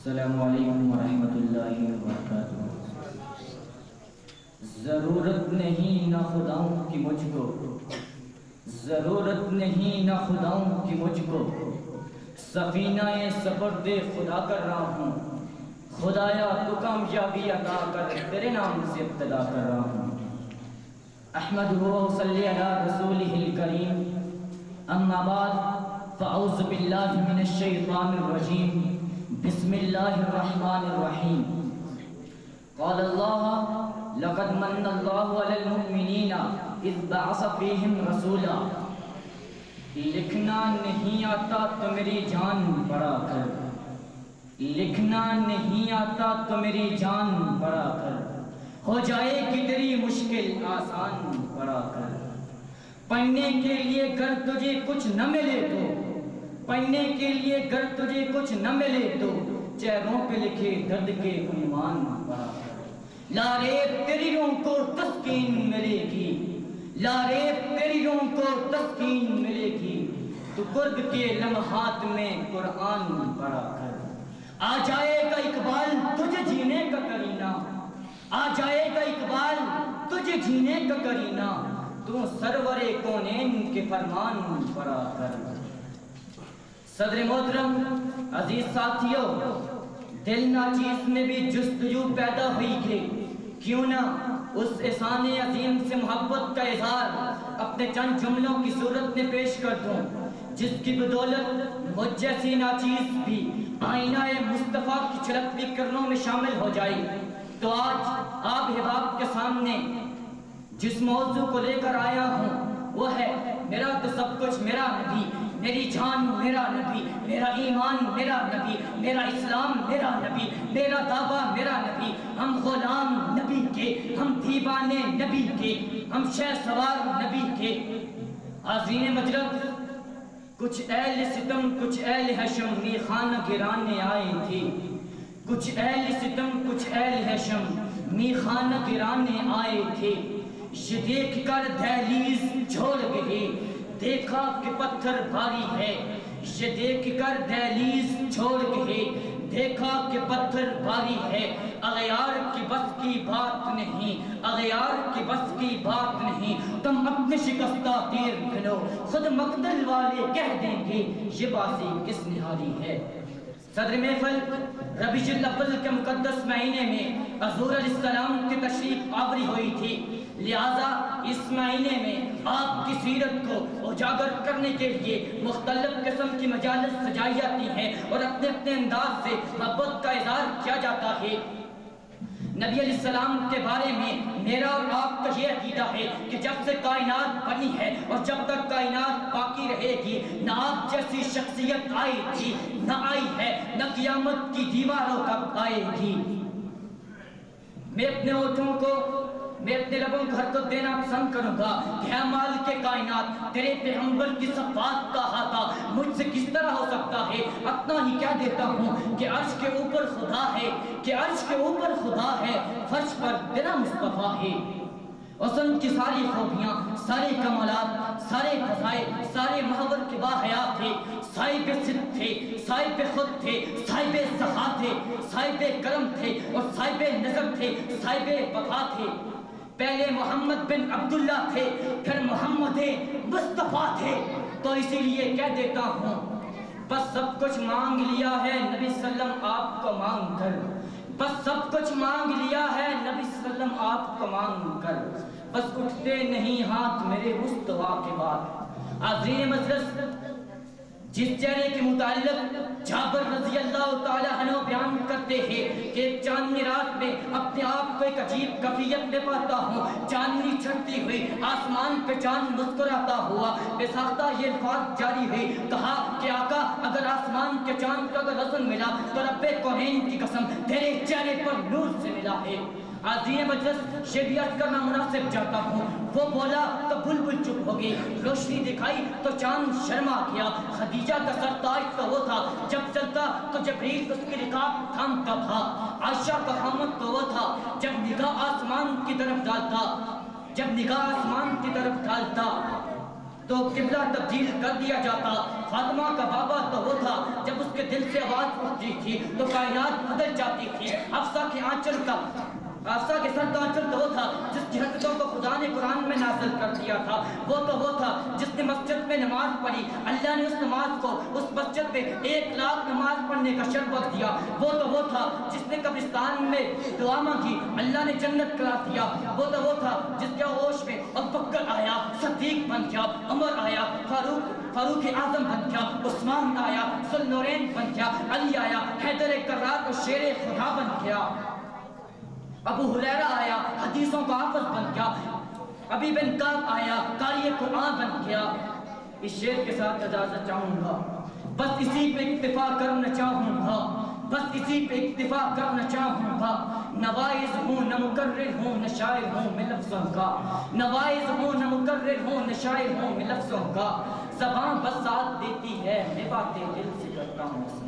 السلام علیکم ورحمۃ اللہ وبرکاتہ۔ ضرورت نہیں نہ خداؤں کی مجھ کو، ضرورت نہیں نہ خداؤں کی مجھ کو، سفینہ سفر دے خدا کر رہا ہوں، خدایا تو کامیابی عطا کر، تیرے نام سے ابتدا کر رہا ہوں۔ احمدہ و صلی علی رسولہ الکریم، اما بعد فاعوذ باللہ من الشیطان الرجیم، بسم اللہ الرحمن الرحیم۔ قال اللہ لقد من اللہ علی المؤمنین اذ بعث فیہم رسولا۔ لکھنا نہیں آتا تو میری جان بڑھا کر، لکھنا نہیں آتا تو میری جان بڑھا کر، ہو جائے گی تیری مشکل آسان بڑھا کر۔ پڑھنے کے لیے گر تجھے کچھ نہ ملے تو، پڑھنے کے لیے گر تجھے کچھ نہ ملے تو، چہروں پہ لکھے درد کے عنوان بڑھا کر۔ لاریب تیری روح کو تسکین ملے گی، لاریب تیری روح کو تسکین ملے گی، تو قرب کے لمحات میں قرآن پڑھا کر۔ آ جائے گا اقبال تجھے جینے کا کرینہ، آ جائے گا اقبال تجھے جینے کا کرینہ، تو سرور کونین کے فرمان پڑھا کر۔ صدر محترم، عزیز ساتھیوں، دل ناچیز میں بھی جستجو پیدا ہوئی کہ کیوں نہ اس احسان عظیم سے محبت کا اظہار اپنے چند جملوں کی صورت میں پیش کر دوں، جس کی بدولت مجھ جیسی ناچیز بھی آئینہ مصطفیٰ کی چھلکتی کرنوں میں شامل ہو جائے۔ تو آج آپ احباب کے سامنے جس موضوع کو لے کر آیا ہوں وہ ہے میرا تو سب کچھ میرا نبی، میری جان میرا نبی، میرا ایمان میرا نبی، میرا اسلام میرا نبی، میرا دعویٰ میرا نبی، ہم غلام نبی کے، ہم دیوانے نبی کے، ہم شہ سوار نبی کے۔ حاضرین مجلس، کچھ اہل ستم کچھ اہل حشم میخانہ گرانے آئے تھے، کچھ اہل ستم کچھ اہل حشم میخانہ گرانے آئے تھے، یہ دیکھ کر دہلیز چھوڑ گئے، دیکھا کہ پتھر بھاری ہے، یہ دیکھ کر دہلیز چھوڑ گئے، دیکھا کہ پتھر بھاری ہے، اغیار کی بس کی بات نہیں، اغیار کی بس کی بات نہیں، تم اپنے شکستہ تیر گنو، خود مقتل والے کہہ دیں گے یہ بازی کس نے ہاری ہے۔ صدر محفل، ربیع الاول کے مقدس مہینے میں حضور علیہ السلام کی تشریف آوری ہوئی تھی، لہذا اس مہینے میں آپ کی سیرت کو اجاگر کرنے کے لیے مختلف قسم کی مجالس سجائی جاتی ہیں اور اپنے اپنے انداز سے محبت کا اظہار کیا جاتا ہے۔ نبی علیہ السلام کے بارے میں میرا اور آپ کا یہ عقیدہ ہے کہ جب سے کائنات بنی ہے اور جب تک کائنات باقی رہے گی، نہ آپ جیسی شخصیت آئی تھی، نہ آئی ہے، نہ قیامت کی دیواروں تک آئے گی۔ میں اپنے ہونٹوں کو، میں اپنے لبوں کو حرکت دینا پسند کروں گا کہ اے مالک کائنات، تیرے پیغمبر کی صفات کا احاطہ مجھ سے کس طرح ہو سکتا ہے؟ اتنا ہی کہہ دیتا ہوں کہ عرش کے اوپر خدا ہے، کہ عرش کے اوپر خدا ہے، فرش پر تیرا مصطفیٰ ہے۔ حسن کی ساری خوبیاں، سارے کمالات، سارے فضائل، سارے محور کے باحیات تھے، صاحب صدق تھے، صاحب خود تھے، صاحب سخا تھے، صاحب کرم تھے اور صاحب نظر تھے، صاحب وفا تھے۔ پہلے محمد بن عبداللہ تھے، پھر محمد مصطفیٰ تھے، تو اسی لیے کہہ دیتا ہوں بس سب کچھ مانگ لیا ہے نبی صلی اللہ علیہ وسلم آپ کو مانگ کر، بس سب کچھ مانگ لیا ہے نبی صلی اللہ علیہ وسلم آپ کو مانگ کر، بس اٹھتے نہیں ہاتھ میرے مصطفیٰ کے بعد۔ حاضرین مجلس، جس چہرے کے متعلق جابر رضی اللہ تعالیٰ عنہ بیان کرتے ہیں کہ ایک چاندنی رات میں اپنے آپ کو ایک عجیب کیفیت میں پاتا ہوں، چاندنی چھٹتی ہوئی، آسمان پہ چاند مسکراتا ہوا، بے ساختہ یہ الفاظ جاری ہوئی، کہا کہ آقا اگر آسمان کے چاند کا اگر حسن ملا تو رب کونین کی قسم تیرے چہرے پر نور سے ملا ہے۔ حاضرین مجلس، یہ بھی عرض کرنا مناسب چاہتا ہوں، وہ بولا تو بلبل چپ ہو گئی، روشنی دکھائی تو چاند شرما گیا، خدیجہ کا سرتاج تو وہ تھا جب چلتا تو جبریل اس کی رکاب تھامتا تھا، عائشہ کا خامد تو وہ تھا جب نگاہ آسمان کی طرف ڈالتا، جب نگاہ آسمان کی طرف ڈالتا تو قبلہ تبدیل کر دیا جاتا. فاطمہ کا بابا تو وہ تھا جب اس کے دل سے آواز اٹھتی تھی تو کائنات بدل جاتی تھی. حفصہ کے سر کا آنچل تو وہ تھا جس کی حرکتوں کو خدا نے قرآن میں نازل کر دیا تھا. وہ تھا جس نے مسجد میں نماز پڑھی, اللہ نے اس نماز کو اس مسجد میں 1,00,000 نماز پڑھنے کا شربت دیا. وہ تھا جس نے قبرستان میں دعا مانگی, اللہ نے جنت قرار دیا. وہ تھا جس کے ہوش میں ابوبکر آیا, صدیق بن گیا, عمر آیا, فاروق اعظم بن گیا, عثمان آیا, ذوالنورین بن گیا, علی آیا, حیدر کرار اور شیر خدا بن گیا, ابو ہریرہ آیا, حدیثوں کا حافظ بن گیا, ابی بن کعب آیا, قاری قرآن بن گیا. اس شعر کے ساتھ اجازت چاہوں گا, بس اسی پہ اکتفا کرنا چاہوں گا, بس اسی پہ اکتفا کرنا چاہوں گا. نوائز ہوں نہ مقرر ہوں نہ شاعر ہوں میں لفظوں کا, نوائز ہوں نہ مقرر ہوں نہ شاعر ہوں میں لفظوں کا. زبان بس ساتھ دیتی ہے, میں باتیں دل سے کرتا ہوں.